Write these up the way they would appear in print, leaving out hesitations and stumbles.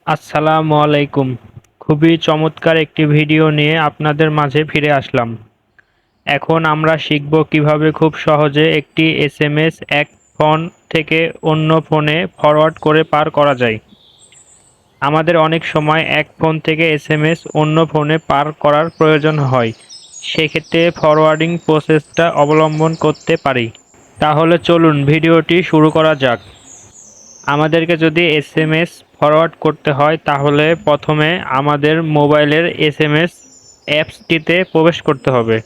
আসসালামু আলাইকুম। খুবই চমৎকার একটি ভিডিও নিয়ে আপনাদের মাঝে ফিরে আসলাম। এখন আমরা শিখব কিভাবে খুব সহজে একটি এসএমএস এক ফোন থেকে অন্য ফোনে ফরওয়ার্ড করে পার করা যায়। আমাদের অনেক সময় এক ফোন থেকে এসএমএস অন্য ফোনে পার করার প্রয়োজন হয়। সেক্ষেত্রে ফরওয়ার্ডিং প্রসেসটা অবলম্বন করতে পারি। তাহলে চলুন ভিডিওটি শুরু করা যাক। আমাদেরকে যদি এসএমএস ফরওয়ার্ড করতে হয় তাহলে প্রথমে আমাদের মোবাইলের এসএমএস অ্যাপসটিতে প্রবেশ করতে হবে।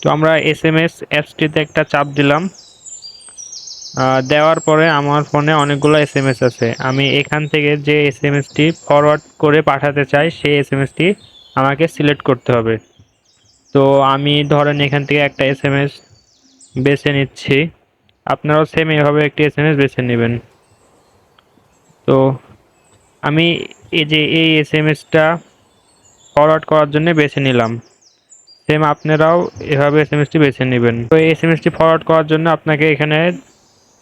তো আমরা এসএমএস অ্যাপসটিতে একটা চাপ দিলাম। দেওয়ার পরে আমার ফোনে অনেকগুলো এসএমএস আছে। আমি এখান থেকে যে এসএমএসটি ফরওয়ার্ড করে পাঠাতে চাই সেই এসএমএসটি আমাকে সিলেক্ট করতে হবে। তো আমি ধরেন এখান থেকে একটা এসএমএস বেছে নিচ্ছি। আপনারাও সেম এভাবে একটি এসএমএস বেছে নেবেন। তো আমি এই এসএমএসটা ফরওয়ার্ড করার জন্য বেছে নিলাম। সেম আপনারাও এভাবে এসএমএসটি বেছে নেবেন। তো এই এসএমএসটি ফরওয়ার্ড করার জন্য আপনাকে এখানে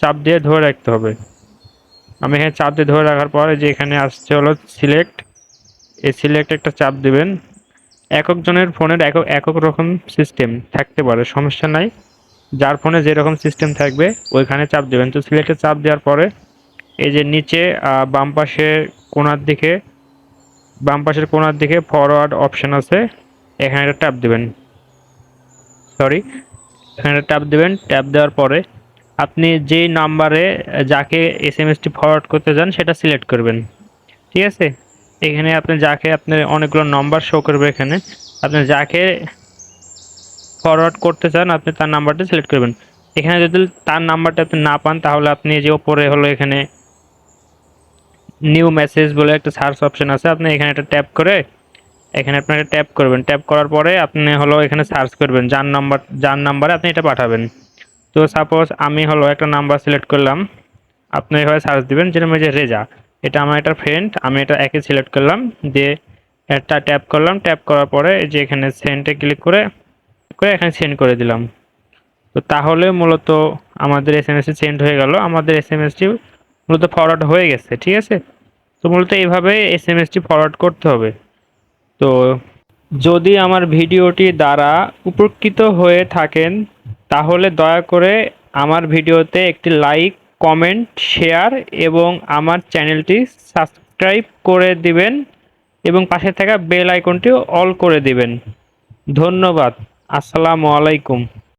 চাপ দিয়ে ধরে রাখতে হবে। আমি এখানে চাপ দিয়ে ধরে রাখার পরে যে এখানে আসছে হলো সিলেক্ট, এই সিলেক্ট একটা চাপ দিবেন। একজনের ফোনের একক রকম সিস্টেম থাকতে পারে, সমস্যা নাই। যার ফোনে যেরকম সিস্টেম থাকবে ওইখানে চাপ দেবেন। তো সিলেক্টে চাপ দেওয়ার পরে এই যে নিচে বাম পাশে কোণার দিকে বাম পাশের কোণার দিকে ফরওয়ার্ড অপশন আছে, এখানে একটা ট্যাপ দিবেন। এখানে ট্যাপ দিবেন। ট্যাপ দেওয়ার পরে আপনি যেই নাম্বারে যাকে এসএমএসটি ফরওয়ার্ড করতে চান সেটা সিলেক্ট করবেন। ঠিক আছে? এখানে আপনি যাকে আপনার অনেকগুলো নাম্বার শো করবে এখানে। আপনি যাকে ফরওয়ার্ড করতে চান আপনি তার নাম্বারটা সিলেক্ট করবেন। এখানে যদি তার নাম্বারটা আপনি না পান তাহলে আপনি যে উপরে হলো এখানে নিউ মেসেজ বলে একটা সার্চ অপশন আছে, আপনি এখানে একটা ট্যাপ করে এখানে আপনারা ট্যাপ করবেন। ট্যাপ করার পরে আপনি হলো এখানে সার্চ করবেন যার নাম্বারে আপনি এটা পাঠাবেন। তো সাপোজ আমি হলো একটা নাম্বার সিলেক্ট করলাম। আপনি এভাবে সার্চ দিবেন, যেরকম এই যে রেজা, এটা আমার একটা ফ্রেন্ড। আমি এটা একে সিলেক্ট করলাম, দিয়ে একটা ট্যাপ করলাম। ট্যাপ করার পরে এই যে এখানে সেন্ডে ক্লিক করে এখানে সেন্ড করে দিলাম। তো তাহলে মূলত আমাদের এসএমএসটি সেন্ড হয়ে গেল। আমাদের এসএমএসটি মূলত ফরওয়ার্ড হয়ে গেছে। ঠিক আছে? তো মূলত এইভাবে এসএমএসটি ফরওয়ার্ড করতে হবে। তো যদি আমার ভিডিওটি দ্বারা উপকৃত হয়ে থাকেন তাহলে দয়া করে আমার ভিডিওতে একটি লাইক, কমেন্ট, শেয়ার এবং আমার চ্যানেলটি সাবস্ক্রাইব করে দিবেন এবং পাশে থাকা বেল আইকনটি অল করে দিবেন। ধন্যবাদ। আসসালামু আলাইকুম।